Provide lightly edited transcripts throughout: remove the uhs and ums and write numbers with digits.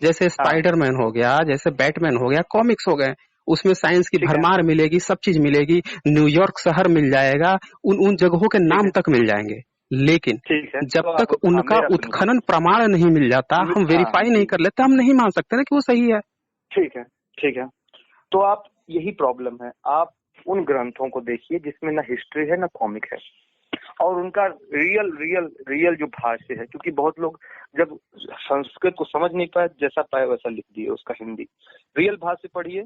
जैसे हाँ स्पाइडरमैन हो गया, जैसे बैटमैन हो गया, कॉमिक्स हो गए, उसमें साइंस की ठीक है भरमार मिलेगी, सब चीज मिलेगी, न्यूयॉर्क शहर मिल जाएगा, उन उन जगहों के ठीक नाम है तक मिल जाएंगे। लेकिन ठीक है। जब तो तक अब हाँ उनका मेरा सुनिए। उत्खनन प्रमाण नहीं मिल जाता, हम हाँ वेरीफाई नहीं जी कर लेते, हम नहीं मान सकते ना कि वो सही है। ठीक है ठीक है। तो आप यही प्रॉब्लम है, आप उन ग्रंथों को देखिए जिसमें ना हिस्ट्री है ना कॉमिक है, और उनका रियल रियल रियल जो भाष्य है, क्योंकि बहुत लोग जब संस्कृत को समझ नहीं पाए, जैसा पाए वैसा लिख दिए उसका हिंदी। रियल भाष्य पढ़िए,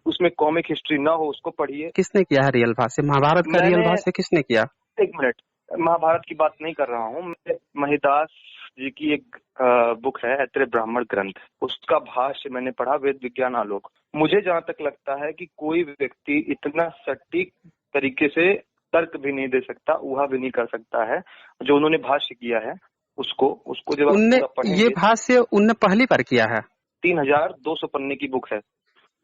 उसमें कॉमिक हिस्ट्री ना हो उसको पढ़िए। किसने किया है रियल भाष्य? महाभारत का रियल मैंने भाष्य किसने किया? एक मिनट, महाभारत की बात नहीं कर रहा हूँ मैं, महिदास जी की एक बुक है ऐत्रेय ब्राह्मण ग्रंथ, उसका भाष्य मैंने पढ़ा, वेद विज्ञान आलोक। मुझे जहां तक लगता है कि कोई व्यक्ति इतना सटीक तरीके से तर्क भी नहीं दे सकता, ऊहा भी नहीं कर सकता है जो उन्होंने भाष्य किया है। उसको उसको जब आप उनने पूरा ये पढ़ेंगे, भाष्य उनने पहली बार किया है? 3200 पन्ने की बुक है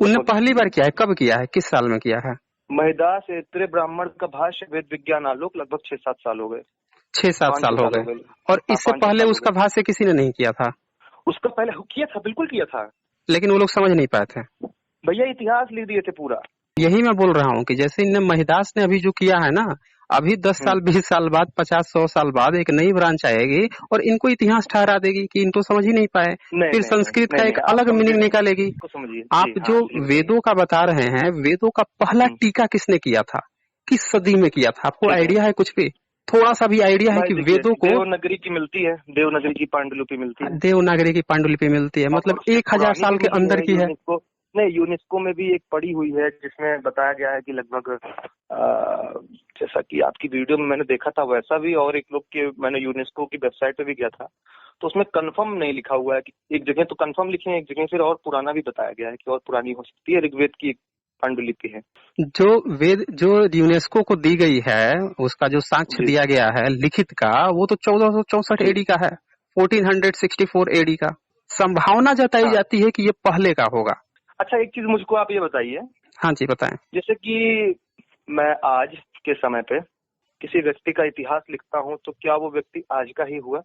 उनने लगभग। पहली बार किया है? कब किया है, किस साल में किया है? महिदास ऐत्रेय ब्राह्मण का भाष्य वेद विज्ञान आलोक लगभग 6-7 साल हो गए, 6-7 5-6 साल हो साल हो गए? गए। और हाँ इससे 5-6 पहले साल हो उसका गए। भाष्य किसी ने नहीं किया था? उसका पहले किया था, बिल्कुल किया था लेकिन वो लोग समझ नहीं पाए थे। भैया, इतिहास लिख दिए थे पूरा। यही मैं बोल रहा हूँ कि जैसे इन महिदास ने अभी जो किया है ना, अभी 10 साल 20 साल बाद, 50-100 साल बाद एक नई ब्रांच आएगी और इनको इतिहास ठहरा देगी कि इनको समझ ही नहीं पाए, नहीं फिर नहीं नहीं संस्कृत नहीं का नहीं, एक आप अलग समझे मीनिंग नहीं, निकालेगी। को समझिए जी। आप हाँ जो लिख देंगे। वेदों का बता रहे हैं, वेदों का पहला हम्म, टीका किसने किया था, किस सदी में किया था? आपको ठीक है आइडिया है कुछ भी? थोड़ा सा भी आइडिया है भाई, कि देखिए वेदों को? देवनागरी की मिलती है, देवनागरी की पांडुलिपि मिलती है, देवनागरी की पांडुलिपि मिलती है, और मतलब उससे 1000 पुरानी साल भी के मिली अंदर है। की है। यूनेस्को नहीं, यूनेस्को में भी एक पड़ी हुई है जिसमें बताया गया है कि लगभग जैसा कि आपकी वीडियो में मैंने देखा था वैसा भी, और एक लोग के, मैंने यूनेस्को की वेबसाइट पे भी गया था, तो उसमें कंफर्म नहीं लिखा हुआ है कि एक जगह तो कंफर्म लिखे हैं, एक जगह फिर और पुराना भी बताया गया है कि और पुरानी हो सकती है, ऋग्वेद की एक पांडुलिपि है। जो वेद जो यूनेस्को को दी गई है, उसका जो साक्ष्य जी दिया गया है लिखित का, वो तो 1464 जी। एडी का है, 1464 एडी का। संभावना जताई हाँ जाती है कि ये पहले का होगा। अच्छा, एक चीज मुझको आप ये बताइए, हाँ जी, बताएं। जैसे कि मैं आज के समय पे किसी व्यक्ति का इतिहास लिखता हूँ तो क्या वो व्यक्ति आज का ही हुआ?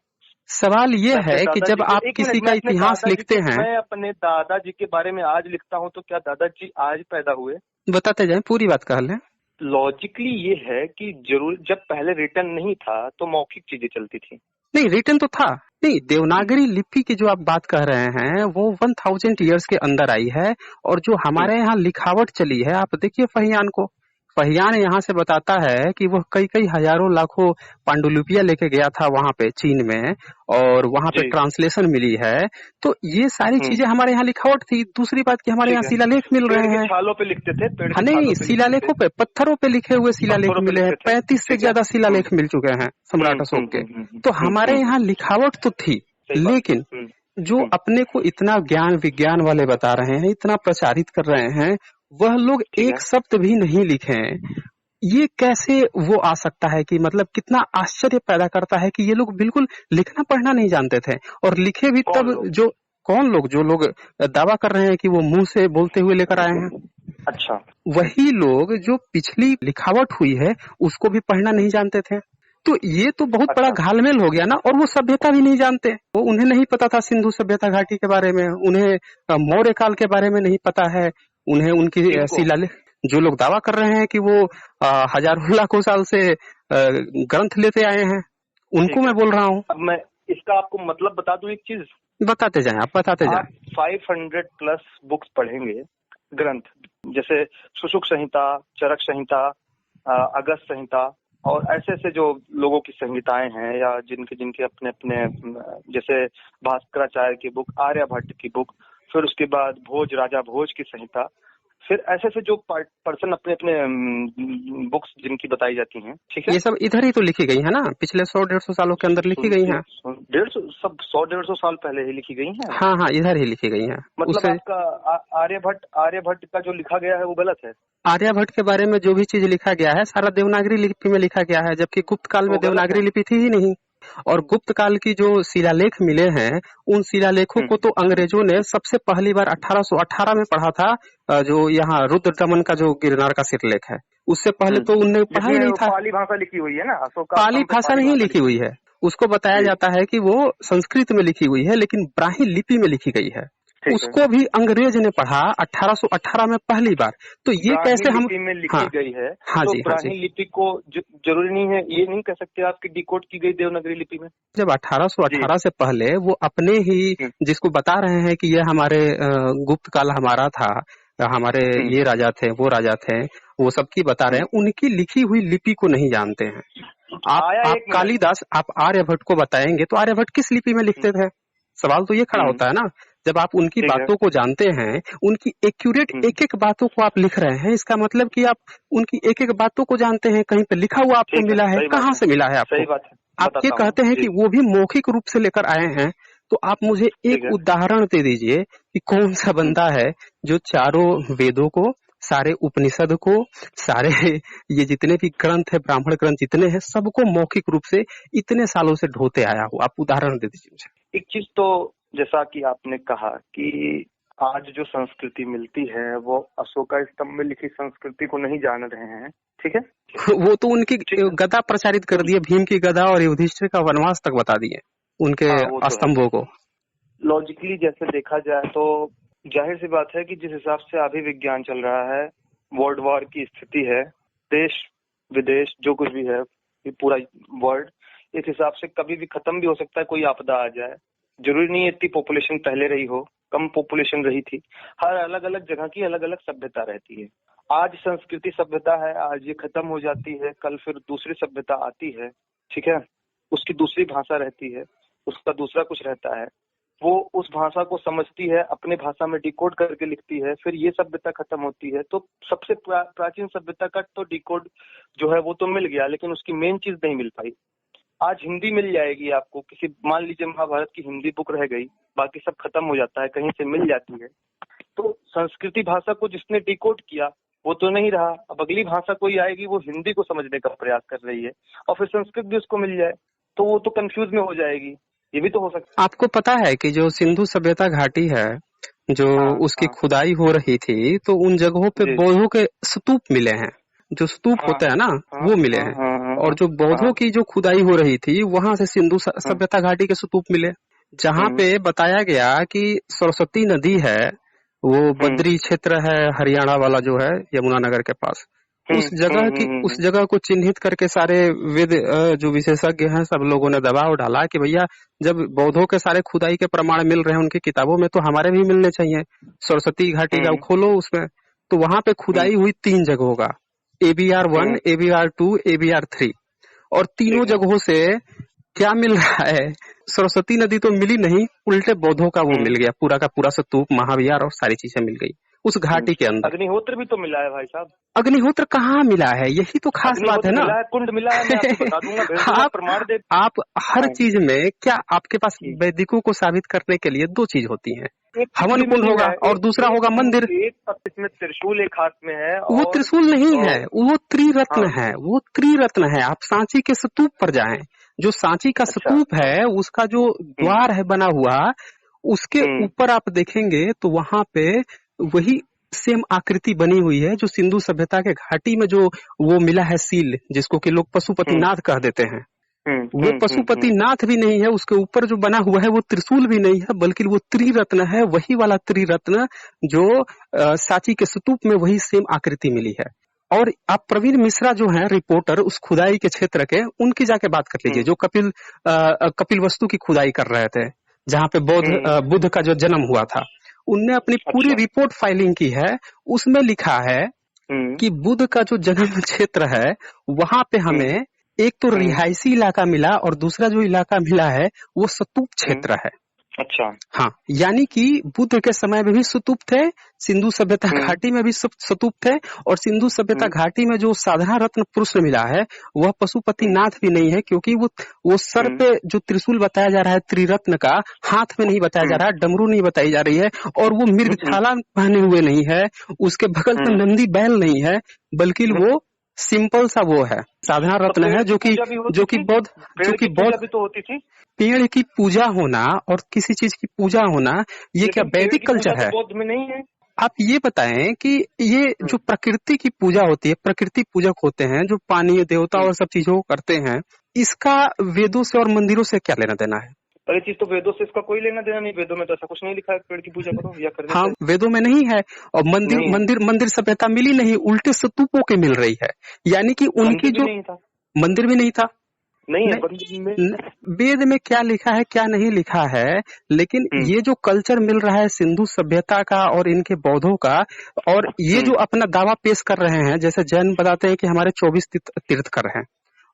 सवाल ये मैं अपने है कि जब दादाजी के, आप एक किसी मिनट, का इतिहास लिखते हैं, मैं अपने दादाजी के बारे में आज लिखता हूँ तो क्या दादाजी आज पैदा हुए? बताते जाएं, पूरी बात कह लें। लॉजिकली ये है कि जरूर जब पहले रिटर्न नहीं था तो मौखिक चीजें चलती थी। नहीं, रिटर्न तो था। नहीं, देवनागरी लिपि की जो आप बात कह रहे हैं वो 1000 ईयर्स के अंदर आई है। और जो हम्म, हमारे यहाँ लिखावट चली है, आप देखिए फहियान को। फहियान यहाँ से बताता है कि वह कई कई हजारों लाखों पांडुलिपियां लेके गया था वहां पे चीन में, और वहां पे जी। ट्रांसलेशन मिली है। तो ये सारी हम्म, चीजें हमारे यहाँ लिखावट थी। दूसरी बात कि हमारे ठीक यहाँ है। शिलालेख मिल पेड़ रहे के हैं। छालों पे लिखते थे, पेड़ हाँ, के नहीं, छालों पे लिखते थे, शिलालेखों पे, पत्थरों पे लिखे हुए शिलालेख पत्थरों पे मिले हैं, लिखते थे, 35 से ठीक है। ज्यादा शिलालेख मिल चुके हैं सम्राट अशोक के। तो हमारे हम्म। यहाँ लिखावट तो थी, सही बात। लेकिन हम्म जो हम्म, अपने को इतना ज्ञान विज्ञान वाले बता रहे हैं, इतना प्रचारित कर रहे हैं, वह लोग ठीक एक है। शब्द भी नहीं लिखे हैं। ये कैसे वो आ सकता है कि मतलब कितना आश्चर्य पैदा करता है कि ये लोग बिल्कुल लिखना पढ़ना नहीं जानते थे, और लिखे भी कौन तब लोग? जो, कौन लोग? जो लोग दावा कर रहे हैं कि वो मुंह से बोलते हुए लेकर आए हैं, अच्छा। वही लोग जो पिछली लिखावट हुई है उसको भी पढ़ना नहीं जानते थे। तो ये तो बहुत बड़ा अच्छा। घालमेल हो गया ना। और वो सभ्यता भी नहीं जानते, वो उन्हें नहीं पता था सिंधु सभ्यता घाटी के बारे में, उन्हें मौर्य काल के बारे में नहीं पता है, उन्हें उनकी किनको? शिलालेख, जो लोग दावा कर रहे हैं कि वो हजारों लाखों साल से ग्रंथ लेते आए हैं, उनको ठीक है। मैं बोल रहा हूँ। अब मैं इसका आपको मतलब बता दूं एक चीज। बताते जाएं, आप बताते जाएं। आप 500 प्लस बुक्स पढ़ेंगे, ग्रंथ, जैसे सुश्रुत संहिता, चरक संहिता, अगस्त संहिता, और ऐसे ऐसे जो लोगों की संहिताएं हैं, या जिनके जिनके अपने अपने जैसे भास्कराचार्य की बुक, आर्यभट्ट की बुक, फिर उसके बाद भोज, राजा भोज की संहिता, फिर ऐसे ऐसे जो पर्सन अपने अपने बुक्स जिनकी बताई जाती हैं, ठीक है। ये सब इधर ही तो लिखी गई है ना, पिछले 100-150 सालों के अंदर लिखी गई है। 150 सब 100-150 साल पहले ही लिखी गई हैं। हाँ हाँ, इधर ही लिखी गई है। मतलब उसे आपका आर्यभट्ट का जो लिखा गया है वो गलत है? आर्यभट्ट के बारे में जो भी चीज लिखा गया है सारा देवनागरी लिपि में लिखा गया है, जबकि गुप्त काल तो में वो गलत देवनागरी है। लिपि थी ही नहीं। और गुप्त काल की जो शिलालेख मिले हैं, उन शिलालेखों हम्म, को तो अंग्रेजों ने सबसे पहली बार 1818 में पढ़ा था। जो यहाँ रुद्र दमन का जो गिरनार का शिलालेख है, उससे पहले तो उनने पढ़ा ही जिसमें नहीं वो था। पाली भाषा लिखी हुई है ना, पाली अशोकाश्रम पे भाषा पाली नहीं भाषा लिखी लिखी हुई हुई है, उसको बताया है। जी जाता है कि वो संस्कृत में लिखी हुई है, लेकिन ब्राह्मी लिपि में लिखी गई है। ठीक है। उसको भी अंग्रेज ने पढ़ा 1818 में पहली बार। तो ये ब्राह्मी कैसे हम लिपि में लिखी हाँ गई है, हाँ तो जी हाँ ब्राह्मी जी। लिपि को जरूरी नहीं है, ये नहीं कह सकते आपकी डिकोड की गई देवनागरी लिपि में। जब जी। 1818 से पहले वो अपने ही जिसको बता रहे हैं कि ये हमारे गुप्त काल हमारा था, हमारे ये राजा थे वो राजा थे, वो सबकी बता रहे हैं, उनकी लिखी हुई लिपि को नहीं जानते हैं। आया आप एक मिनट। कालिदास, आप आर्यभट्ट को बताएंगे तो आर्यभट्ट किस लिपि में लिखते थे? सवाल तो ये खड़ा होता है ना। जब आप उनकी ठीक है। बातों को जानते हैं, उनकी एक्यूरेट एक एक बातों को आप लिख रहे हैं, इसका मतलब कि आप उनकी एक एक बातों को जानते हैं। कहीं पे लिखा हुआ आपको ठीक है, मिला है, सही बात कहाँ है, से मिला है सही आपको? बात है, आप ये बताता हूँ कहते हैं जी। कि वो भी मौखिक रूप से लेकर आए हैं, तो आप मुझे ठीक एक है। उदाहरण दे दीजिए कि कौन सा बंदा है जो चारों वेदों को, सारे उपनिषद को, सारे ये जितने भी ग्रंथ है, ब्राह्मण ग्रंथ जितने हैं, सबको मौखिक रूप से इतने सालों से ढोते आया हो। आप उदाहरण दे दीजिए मुझे। एक चीज तो जैसा कि आपने कहा कि आज जो संस्कृति मिलती है वो अशोका स्तंभ में लिखी संस्कृति को नहीं जान रहे हैं, ठीक है। वो तो उनकी ठीक है। गदा प्रचारित कर दिए, भीम की गदा और युधिष्ठिर का वनवास तक बता दिए उनके हाँ, वो तो है। स्तंभों को। लॉजिकली जैसे देखा जाए तो जाहिर सी बात है कि जिस हिसाब से अभी विज्ञान चल रहा है, वर्ल्ड वॉर की स्थिति है, देश विदेश जो कुछ भी है, ये पूरा वर्ल्ड इस हिसाब से कभी भी खत्म भी हो सकता है, कोई आपदा आ जाए। जरूरी नहीं है इतनी पॉपुलेशन पहले रही हो, कम पॉपुलेशन रही थी। हर अलग अलग जगह की अलग अलग सभ्यता रहती है। आज संस्कृति सभ्यता है, आज ये खत्म हो जाती है, कल फिर दूसरी सभ्यता आती है, ठीक है। उसकी दूसरी भाषा रहती है, उसका दूसरा कुछ रहता है, वो उस भाषा को समझती है, अपने भाषा में डिकोड करके लिखती है, फिर ये सभ्यता खत्म होती है। तो सबसे प्राचीन सभ्यता का तो डिकोड जो है वो तो मिल गया, लेकिन उसकी मेन चीज नहीं मिल पाई। आज हिंदी मिल जाएगी आपको, किसी मान लीजिए महाभारत की हिंदी बुक रह गई, बाकी सब खत्म हो जाता है, कहीं से मिल जाती है। तो संस्कृति भाषा को जिसने डिकोड किया वो तो नहीं रहा, अब अगली भाषा कोई आएगी वो हिंदी को समझने का प्रयास कर रही है, और फिर संस्कृत भी उसको मिल जाए तो वो तो कंफ्यूज में हो जाएगी। ये भी तो हो सकता है। आपको पता है कि जो सिंधु सभ्यता घाटी है, जो उसकी खुदाई हो रही थी, तो उन जगहों पे बौद्धों के स्तूप मिले हैं। जो स्तूप होते हैं ना, वो मिले हैं। और जो बौद्धों की जो खुदाई हो रही थी, वहां से सिंधु सभ्यता घाटी के स्तूप मिले, जहाँ पे बताया गया कि सरस्वती नदी है, वो बद्री क्षेत्र है हरियाणा वाला जो है, यमुनानगर के पास, उस जगह को चिन्हित करके सारे वेद जो विशेषज्ञ हैं सब लोगों ने दबाव डाला कि भैया जब बौद्धों के सारे खुदाई के प्रमाण मिल रहे हैं उनकी किताबों में, तो हमारे भी मिलने चाहिए। सरस्वती घाटी का खोलो उसमें, तो वहां पे खुदाई हुई 3 जगहों का, ABR1, ABR2, ABR3, और तीनों जगहों से क्या मिल रहा है? सरस्वती नदी तो मिली नहीं, उल्टे बौद्धों का वो मिल गया, पूरा का पूरा स्तूप, महाविहार और सारी चीजें मिल गई उस घाटी के अंदर। अग्निहोत्र भी तो मिला है भाई साहब। अग्निहोत्र कहाँ मिला है? यही तो खास बात है ना। मिला है, कुंड मिला है, मैं आपको बता दूंगा, भेज दूंगा, प्रमाण दे। आप हर चीज में क्या आपके पास वैदिकों को साबित करने के लिए 2 चीज होती हैं, हवन कुंड होगा और दूसरा होगा मंदिर। इसमें त्रिशूल एक हाथ में है, वो त्रिशूल नहीं है, वो त्रिरत्न है, वो त्रिरत्न है। आप सांची के स्तूप पर जाएं, जो सांची का स्तूप है उसका जो द्वार है बना हुआ, उसके ऊपर आप देखेंगे तो वहां पे वही सेम आकृति बनी हुई है जो सिंधु सभ्यता के घाटी में जो वो मिला है सील, जिसको कि लोग पशुपतिनाथ कह देते हैं। वो पशुपतिनाथ भी नहीं है, उसके ऊपर जो बना हुआ है वो त्रिशूल भी नहीं है, बल्कि वो त्रिरत्न है, वही वाला त्रिरत्न जो सांची के स्तूप में वही सेम आकृति मिली है। और आप प्रवीण मिश्रा जो हैं रिपोर्टर उस खुदाई के क्षेत्र के, उनकी जाके बात कर लीजिए, जो कपिल वस्तु की खुदाई कर रहे थे, जहाँ पे बुद्ध का जो जन्म हुआ था, उनने अपनी पूरी रिपोर्ट फाइलिंग की है। उसमें लिखा है कि बुद्ध का जो जन्म क्षेत्र है वहां पे हमें एक तो रिहायशी इलाका मिला और दूसरा जो इलाका मिला है वो स्तूप क्षेत्र है। अच्छा, हाँ, यानी कि बुद्ध के समय में भी स्तूप थे, सिंधु सभ्यता घाटी में भी स्तूप थे, और सिंधु सभ्यता घाटी में जो साधना रत्न पुरुष मिला है वह पशुपतिनाथ भी नहीं है, क्योंकि वो सर पे जो त्रिशूल बताया जा रहा है त्रिरत्न का, हाथ में नहीं बताया जा रहा है, डमरू नहीं बताई जा रही है, और वो मृगछाला पहने हुए नहीं है, उसके बगल में नंदी बैल नहीं है, बल्कि वो सिंपल सा वो है साधना रत्न है, जो कि बौद्ध तो होती थी। पेड़ की पूजा होना और किसी चीज की पूजा होना, ये क्या वैदिक कल्चर है? बौद्ध में नहीं है। आप ये बताएं कि ये जो प्रकृति की पूजा होती है, प्रकृति पूजक होते हैं जो पानी देवता और सब चीजों को करते हैं, इसका वेदों से और मंदिरों से क्या लेना देना है? और ये चीज तो वेदों से इसका कोई लेना देना नहीं, वेदों में तो ऐसा कुछ नहीं लिखा है पेड़ की पूजा करो या करने हाँ, चाहिए। वेदों में नहीं है। और मंदिर नहीं है। मंदिर मंदिर सभ्यता मिली नहीं, उल्टे स्तूपों की मिल रही है। यानी कि उनकी मंदिर भी जो नहीं था, मंदिर भी नहीं था। नहीं है नहीं, मंदिर में। वेद में क्या लिखा है क्या नहीं लिखा है, लेकिन ये जो कल्चर मिल रहा है सिंधु सभ्यता का और इनके बौद्धों का, और ये जो अपना दावा पेश कर रहे हैं, जैसे जैन बताते हैं कि हमारे 24 तीर्थकर हैं,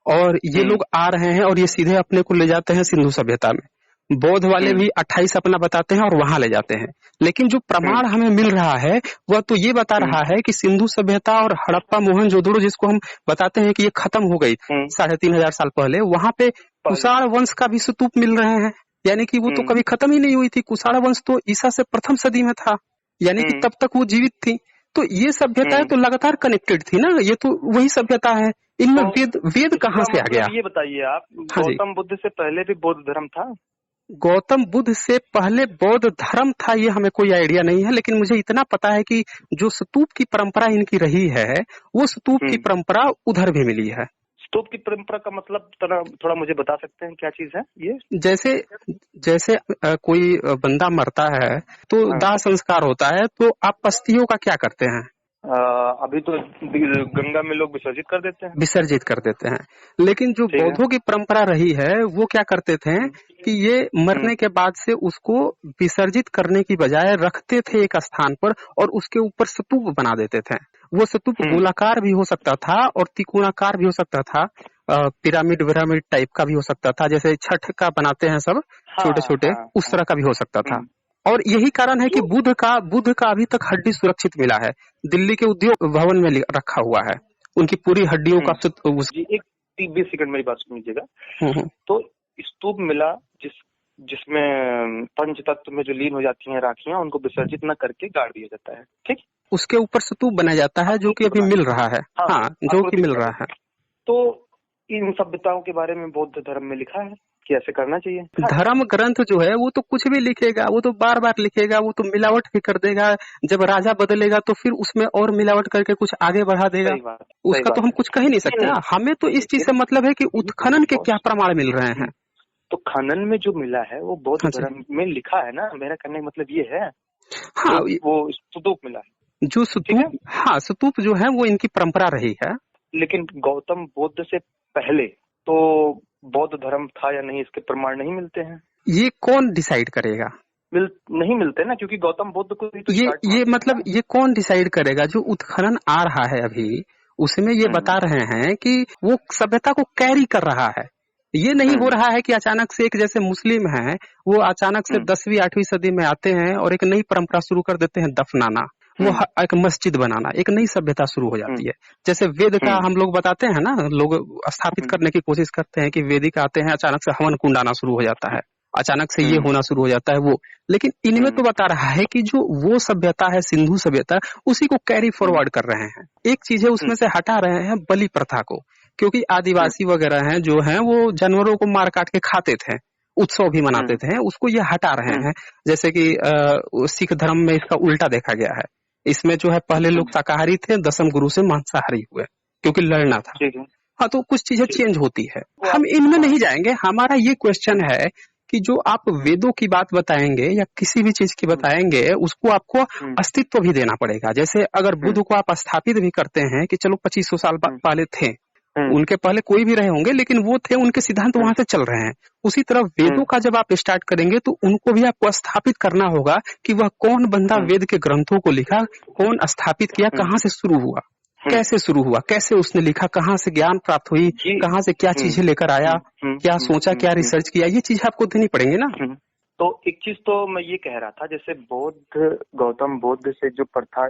और ये लोग आ रहे हैं और ये सीधे अपने को ले जाते हैं सिंधु सभ्यता में। बौद्ध वाले भी 28 अपना बताते हैं और वहां ले जाते हैं। लेकिन जो प्रमाण हमें मिल रहा है वह तो ये बता रहा है कि सिंधु सभ्यता और हड़प्पा मोहनजोदड़ो, जिसको हम बताते हैं कि ये खत्म हो गई 3500 साल पहले, वहां पे कुषाण वंश का भी स्तूप मिल रहे हैं। यानी कि वो तो कभी खत्म ही नहीं हुई थी। कुषाण वंश तो ईसा से प्रथम सदी में था, यानी कि तब तक वो जीवित थी। तो ये सभ्यताएं तो लगातार कनेक्टेड थी ना, ये तो वही सभ्यता है। इनमें वेद कहाँ से आ गया? ये बताइए आप, हाँ जी। गौतम बुद्ध से पहले भी बौद्ध धर्म था? गौतम बुद्ध से पहले बौद्ध धर्म था ये हमें कोई आइडिया नहीं है, लेकिन मुझे इतना पता है कि जो स्तूप की परंपरा इनकी रही है, वो स्तूप की परंपरा उधर भी मिली है। स्तूप की परंपरा का मतलब थोड़ा मुझे बता सकते हैं क्या चीज है ये? जैसे कोई बंदा मरता है तो दाह संस्कार होता है, तो आप अस्थियों का क्या करते हैं? अभी तो गंगा में लोग विसर्जित कर देते हैं। लेकिन जो बौद्धों की परंपरा रही है वो क्या करते थे कि ये मरने के बाद से उसको विसर्जित करने की बजाय रखते थे एक स्थान पर और उसके ऊपर स्तूप बना देते थे। वो स्तूप गोलाकार भी हो सकता था और त्रिकोणाकार भी हो सकता था, पिरामिड विरामिड टाइप का भी हो सकता था, जैसे छठ का बनाते हैं सब छोटे छोटे, उस तरह का भी हो सकता था। और यही कारण है कि बुद्ध का अभी तक हड्डी सुरक्षित मिला है, दिल्ली के उद्योग भवन में रखा हुआ है, उनकी पूरी हड्डियों का। एक 20 सेकंड मेरी बात सुनिएगा। तो स्तूप मिला जिसमें पंच तत्व में जो लीन हो जाती हैं राखियां, उनको विसर्जित न करके गाड़ दिया जाता है, ठीक? उसके ऊपर स्तूप बनाया जाता है, जो कि अभी मिल रहा है। हाँ, जो कि मिल रहा है। तो इन सभ्यताओं के बारे में बौद्ध धर्म में लिखा है कि ऐसे करना चाहिए। धर्म ग्रंथ जो है वो तो कुछ भी लिखेगा, वो तो बार बार लिखेगा, वो तो मिलावट भी कर देगा। जब राजा बदलेगा तो फिर उसमें और मिलावट करके कुछ आगे बढ़ा देगा। उसका तो हम कुछ कह ही नहीं सकते। हमें तो इस चीज से मतलब है कि उत्खनन के क्या प्रमाण मिल रहे हैं। तो खनन में जो मिला है वो बौद्ध धर्म में लिखा है ना, मेरा कहने का मतलब ये है। हाँ, वो स्तूप मिला है, जो स्तूप, हाँ स्तूप जो है वो इनकी परंपरा रही है। लेकिन गौतम बुद्ध से पहले तो बौद्ध धर्म था या नहीं, इसके प्रमाण नहीं मिलते हैं। ये कौन डिसाइड करेगा? नहीं मिलते ना, क्योंकि गौतम बुद्ध को भी तो ये मतलब ये कौन डिसाइड करेगा? जो उत्खनन आ रहा है अभी, उसमें ये बता रहे हैं कि वो सभ्यता को कैरी कर रहा है। ये नहीं हो रहा है कि अचानक से एक, जैसे मुस्लिम है वो अचानक से 10वीं 8वीं सदी में आते हैं और एक नई परंपरा शुरू कर देते हैं, दफनाना, वो एक मस्जिद बनाना, एक नई सभ्यता शुरू हो जाती है। जैसे वेद का हम लोग बताते हैं ना, लोग स्थापित करने की कोशिश करते हैं कि वेदिक आते हैं, अचानक से हवन कुंड आना शुरू हो जाता है, अचानक से ये होना शुरू हो जाता है वो। लेकिन इनमें तो बता रहा है कि जो वो सभ्यता है सिंधु सभ्यता, उसी को कैरी फॉरवर्ड कर रहे हैं। एक चीज है उसमें से हटा रहे हैं, बलि प्रथा को, क्योंकि आदिवासी वगैरह हैं जो हैं वो जानवरों को मार काट के खाते थे, उत्सव भी मनाते थे, उसको ये हटा रहे हैं। जैसे कि सिख धर्म में इसका उल्टा देखा गया है। इसमें जो है पहले लोग शाकाहारी थे, 10वीं गुरु से मांसाहारी हुए क्योंकि लड़ना था। हाँ, तो कुछ चीजें चेंज होती है, हम इनमें नहीं जाएंगे। हमारा ये क्वेश्चन है कि जो आप वेदों की बात बताएंगे या किसी भी चीज की बताएंगे, उसको आपको अस्तित्व भी देना पड़ेगा। जैसे अगर बुद्ध को आप स्थापित भी करते हैं कि चलो 2500 साल पहले थे, उनके पहले कोई भी रहे होंगे लेकिन वो थे, उनके सिद्धांत वहां से चल रहे हैं। उसी तरह वेदों का जब आप स्टार्ट करेंगे तो उनको भी आपको स्थापित करना होगा कि वह कौन बंदा वेद के ग्रंथों को लिखा, कौन स्थापित किया, कहाँ से शुरू हुआ, कैसे शुरू हुआ, कैसे उसने लिखा, कहाँ से ज्ञान प्राप्त हुई, कहाँ से क्या चीजें लेकर आया, क्या सोचा, क्या रिसर्च किया, ये चीज आपको देनी पड़ेंगी ना। तो एक चीज तो मैं ये कह रहा था, जैसे गौतम बुद्ध से जो प्रथा,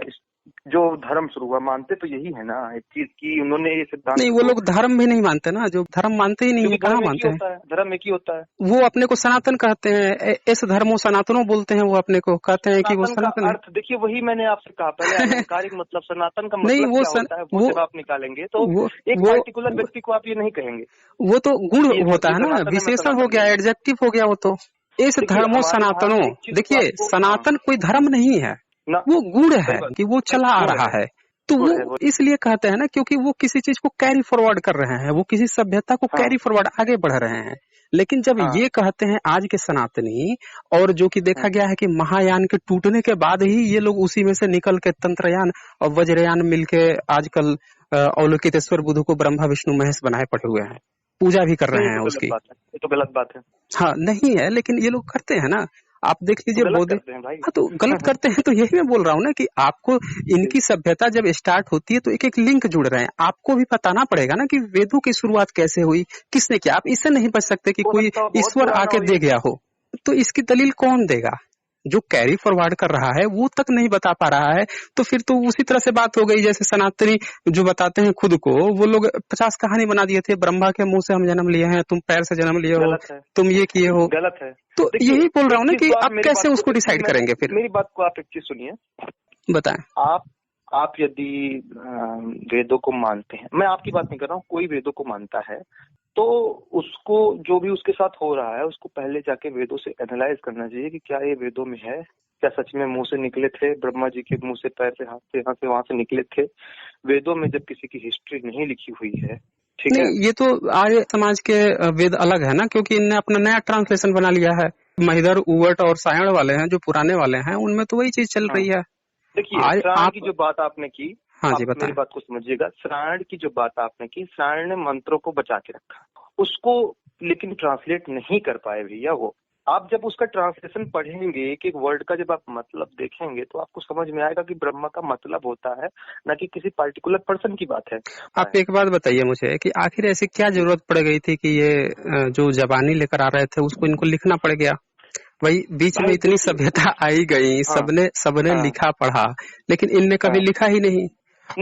जो धर्म शुरू हुआ, मानते तो यही है ना एक चीज की उन्होंने ये सिद्धांत। नहीं, वो लोग धर्म भी नहीं मानते ना, जो धर्म मानते ही नहीं है, कहाँ मानते हैं? धर्म एक ही होता है। वो अपने को सनातन कहते हैं, इस धर्मो सनातनो बोलते हैं, वो अपने को कहते हैं कि वो सनातन। अर्थ देखिए, वही मैंने आपसे कहा पहले, अलंकारिक मतलब सनातन का मतलब नहीं, वो क्या होता है, वो जब आप निकालेंगे तो एक पर्टिकुलर व्यक्ति को आप ये नहीं कहेंगे। वो तो गुण होता है ना, विशेषण हो गया, एडजेक्टिव हो गया। वो तो इस धर्मो सनातनो, देखिए सनातन कोई धर्म नहीं है, वो गुण है कि वो चला आ रहा है। तो वो इसलिए कहते हैं ना क्योंकि वो किसी चीज को कैरी फॉरवर्ड कर रहे हैं, वो किसी सभ्यता को कैरी फॉरवर्ड आगे बढ़ रहे हैं। लेकिन जब हाँ। ये कहते हैं आज के सनातनी, और जो कि देखा गया है कि महायान के टूटने के बाद ही ये लोग उसी में से निकल के तंत्रयान और वज्रयान मिलके आजकल अवलोकितेश्वर बुद्ध को ब्रह्मा विष्णु महेश बनाए पड़े हुए हैं, पूजा भी कर रहे हैं उसकी। ये तो गलत बात है। हाँ नहीं है, लेकिन ये लोग करते हैं ना। आप देख लीजिए बौद्ध, हाँ तो गलत करते हैं, तो यही मैं बोल रहा हूँ ना कि आपको इनकी सभ्यता जब स्टार्ट होती है तो एक एक लिंक जुड़ रहे हैं, आपको भी बताना पड़ेगा ना कि वेदों की शुरुआत कैसे हुई, किसने किया। आप इससे नहीं बच सकते कि कोई ईश्वर आके दे गया हो, तो इसकी दलील कौन देगा? जो कैरी फॉरवर्ड कर रहा है वो तक नहीं बता पा रहा है, तो फिर तो उसी तरह से बात हो गई जैसे सनातनी जो बताते हैं खुद को, वो लोग 50 कहानी बना दिए थे, ब्रह्मा के मुंह से हम जन्म लिए हैं, तुम पैर से जन्म लिए हो, तुम ये किए हो, गलत है। तो यही बोल रहा हूँ ना कि आप कैसे उसको डिसाइड करेंगे फिर? मेरी बात को आप एक चीज सुनिए, बताएं। आप यदि वेदों को मानते हैं, मैं आपकी बात नहीं कर रहा हूँ, कोई वेदों को मानता है तो उसको जो भी उसके साथ हो रहा है उसको पहले जाके वेदों से एनालाइज करना चाहिए कि क्या ये वेदों में है, क्या सच में मुंह से निकले थे, ब्रह्मा जी के मुंह से, पैर से, हाथ से, यहाँ से वहां से निकले थे। वेदों में जब किसी की हिस्ट्री नहीं लिखी हुई है, ठीक है, ये तो आर्य समाज के वेद अलग है ना, क्योंकि इनने अपना नया ट्रांसलेशन बना लिया है। महिदर, उवट और सायण वाले हैं जो पुराने वाले हैं, उनमें तो वही चीज चल रही है। देखिए श्रावण की जो बात आपने की, हाँ जी बताएं। मेरी बात को समझिएगा, श्रावण की जो बात आपने की, श्रावण ने मंत्रों को बचा के रखा, उसको लेकिन ट्रांसलेट नहीं कर पाए भैया वो। आप जब उसका ट्रांसलेशन पढ़ेंगे, एक एक वर्ड का जब आप मतलब देखेंगे तो आपको समझ में आएगा कि ब्रह्मा का मतलब होता है, ना कि किसी पर्टिकुलर पर्सन की बात है। आप एक बात बताइए मुझे कि आखिर ऐसी क्या जरूरत पड़ गई थी कि ये जो जबानी लेकर आ रहे थे उसको इनको लिखना पड़ गया? वही बीच में इतनी सभ्यता आई गई, सबने लिखा पढ़ा, लेकिन इनने कभी लिखा ही नहीं।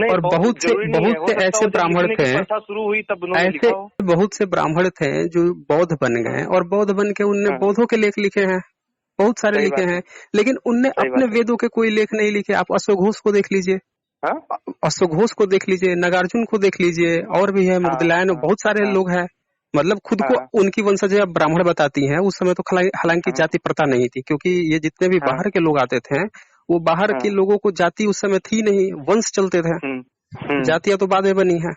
और बहुत से ऐसे ब्राह्मण थे, शुरू हुई तब ऐसे बहुत से ब्राह्मण थे जो बौद्ध बन गए, और बौद्ध बन के उनने बौद्धों के लेख लिखे हैं, बहुत सारे लिखे हैं, लेकिन उनने अपने वेदों के कोई लेख नहीं लिखे। आप अश्वघोष को देख लीजिए, अश्वघोष को देख लीजिए, नागार्जुन को देख लीजिए, और भी है मुग्धलायन, बहुत सारे लोग हैं, मतलब खुद को उनकी वंशज ब्राह्मण बताती हैं। उस समय तो हालांकि जाति प्रथा नहीं थी, क्योंकि ये जितने भी बाहर के लोग आते थे वो बाहर के लोगों को जाति उस समय थी नहीं, वंश चलते थे, जातियां तो बाद में बनी है।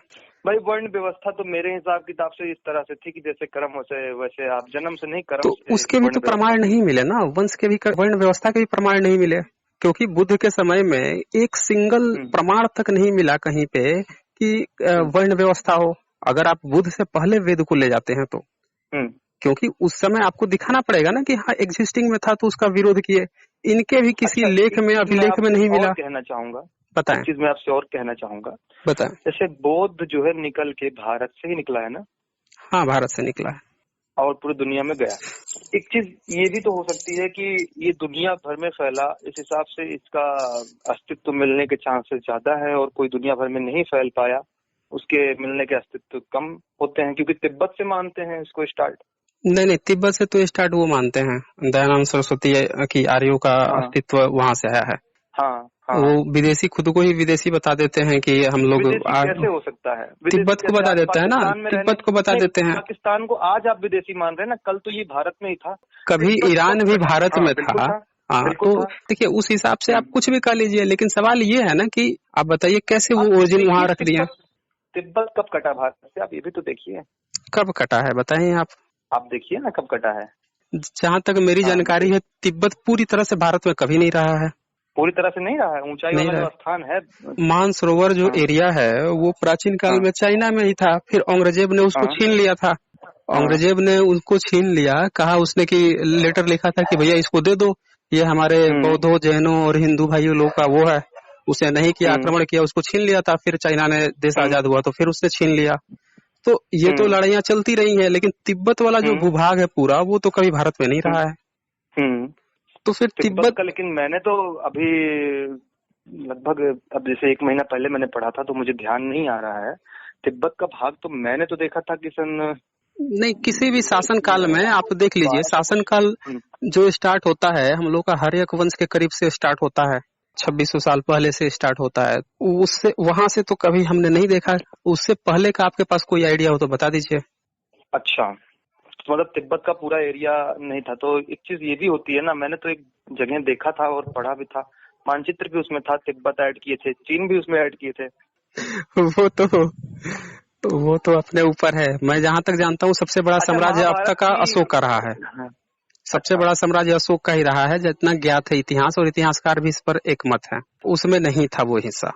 भाई वर्ण व्यवस्था तो मेरे हिसाब किताब से इस तरह से थी कि जैसे कर्म वैसे आप जन्म से नहीं, कर्म तो से उसके भी तो प्रमाण नहीं मिले ना, वंश के भी, वर्ण व्यवस्था के भी प्रमाण नहीं मिले, क्योंकि बुद्ध के समय में एक सिंगल प्रमाण तक नहीं मिला कहीं पे कि वर्ण व्यवस्था हो। अगर आप बुद्ध से पहले वेद को ले जाते हैं तो, क्योंकि उस समय आपको दिखाना पड़ेगा ना कि हाँ एग्जिस्टिंग में था तो उसका विरोध किए। इनके भी किसी लेख में, अभिलेख में नहीं मिला। कहना चाहूंगा, बताएं। चीज मैं आपसे और कहना चाहूंगा, बताएं। जैसे बौद्ध जो है निकल के भारत से ही निकला है ना? हाँ भारत से निकला है और पूरी दुनिया में गया। एक चीज ये भी तो हो सकती है कि ये दुनिया भर में फैला, इस हिसाब से इसका अस्तित्व मिलने के चांसेस ज्यादा है, और कोई दुनिया भर में नहीं फैल पाया, उसके मिलने के अस्तित्व कम होते हैं, क्योंकि तिब्बत से मानते हैं इसको स्टार्ट। नहीं, तिब्बत से तो स्टार्ट वो मानते हैं, दयानंद सरस्वती की आर्यों का अस्तित्व वहां से आया है। वो विदेशी खुद को ही विदेशी बता देते हैं कि हम लोग। कैसे हो सकता है? तिब्बत को बता देते हैं ना, तिब्बत को बता देते हैं। पाकिस्तान को आज आप विदेशी मान रहे हैं ना, कल तो ये भारत में ही था, कभी ईरान भी भारत में था। हाँ तो देखिए उस हिसाब से आप कुछ भी कर लीजिए, लेकिन सवाल ये है ना कि आप बताइए कैसे वो ओरिजिन वहाँ रख दिए। तिब्बत कब कटा भारत से, आप ये भी तो देखिए। कब कटा है बताइए आप देखिए ना कब कटा है। जहाँ तक मेरी जानकारी है तिब्बत पूरी तरह से भारत में कभी नहीं रहा है। पूरी तरह से नहीं रहा है, ऊंचाई वाला जो स्थान है, मानसरोवर जो एरिया है वो प्राचीन काल में चाइना में ही था, फिर औरंगजेब ने उसको छीन लिया था। औरंगजेब ने उसको छीन लिया, कहा उसने कि लेटर लिखा था कि भैया इसको दे दो, ये हमारे बौद्धों, जैनों और हिंदू भाइयों लोग का वो है। उसे नहीं किया, आक्रमण किया, उसको छीन लिया था। फिर चाइना ने देश आजाद हुआ तो फिर उसने छीन लिया। तो ये तो लड़ाइयाँ चलती रही हैं, लेकिन तिब्बत वाला जो भूभाग है पूरा वो तो कभी भारत में नहीं रहा है। तो फिर तिब्बत का, लेकिन मैंने तो अभी लगभग अब जैसे 1 महीना पहले मैंने पढ़ा था तो मुझे ध्यान नहीं आ रहा है। तिब्बत का भाग तो मैंने तो देखा था कि नहीं, किसी भी शासन काल में आप देख लीजिए, शासन काल जो स्टार्ट होता है हम लोग का हर्यक वंश के करीब से स्टार्ट होता है, 2600 साल पहले से स्टार्ट होता है। उससे वहां से तो कभी हमने नहीं देखा। उससे पहले का आपके पास कोई आइडिया हो तो बता दीजिए। अच्छा, मतलब तिब्बत का पूरा एरिया नहीं था। तो एक चीज ये भी होती है ना, मैंने तो एक जगह देखा था और पढ़ा भी था, मानचित्र भी उसमें था, तिब्बत ऐड किए थे, चीन भी उसमें ऐड किए थे। वो तो तो वो तो अपने ऊपर है। मैं जहाँ तक जानता हूँ सबसे बड़ा अच्छा, साम्राज्य अब तक का महाभारत की। अशोक का रहा है। हाँ, सबसे अच्छा। बड़ा साम्राज्य अशोक का ही रहा है, जितना ज्ञात है इतिहास, और इतिहासकार भी इस पर एक मत है। उसमें नहीं था वो हिस्सा।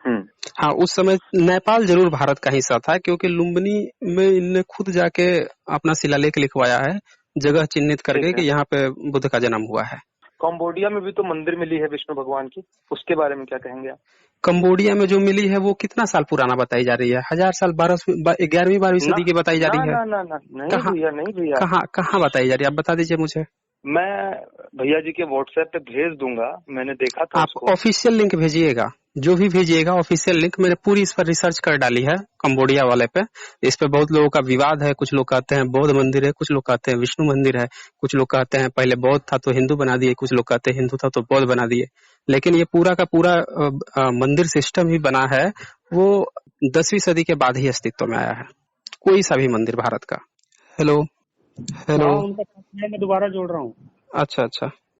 हाँ, उस समय नेपाल जरूर भारत का हिस्सा था, क्योंकि लुम्बिनी में इनने खुद जाके अपना शिलालेख लिखवाया है, जगह चिन्हित करके ठीक है। कि यहाँ पे बुद्ध का जन्म हुआ है। कंबोडिया में भी तो मंदिर मिली है विष्णु भगवान की, उसके बारे में क्या कहेंगे आप? कंबोडिया में जो मिली है वो कितना साल पुराना बताई जा रही है? 1000 साल, 11वीं 12वीं ना सदी की बताई जा ना रही है। ना ना ना, नहीं कहाँ भैया, नहीं भैया। कहाँ कहाँ बताई जा रही है? आप बता दीजिए मुझे। मैं भैया जी के व्हाट्सएप पे भेज दूंगा, मैंने देखा था आप उसको। ऑफिशियल लिंक भेजिएगा, जो भी भेजिएगा ऑफिशियल लिंक। मैंने पूरी इस पर रिसर्च कर डाली है कंबोडिया वाले पे। इस पे बहुत लोगों का विवाद है। कुछ लोग कहते हैं बौद्ध मंदिर है, कुछ लोग कहते हैं विष्णु मंदिर है, कुछ लोग कहते हैं पहले बौद्ध था तो हिंदू बना दिए, कुछ लोग कहते हैं हिंदू था तो बौद्ध बना दिए। लेकिन ये पूरा का पूरा मंदिर सिस्टम ही बना है वो 10वीं सदी के बाद ही अस्तित्व में आया है, कोई सा भी मंदिर भारत का। Hello hello. हाँ, उनका मैं दोबारा जोड़ रहा हूँ। अच्छा अच्छा।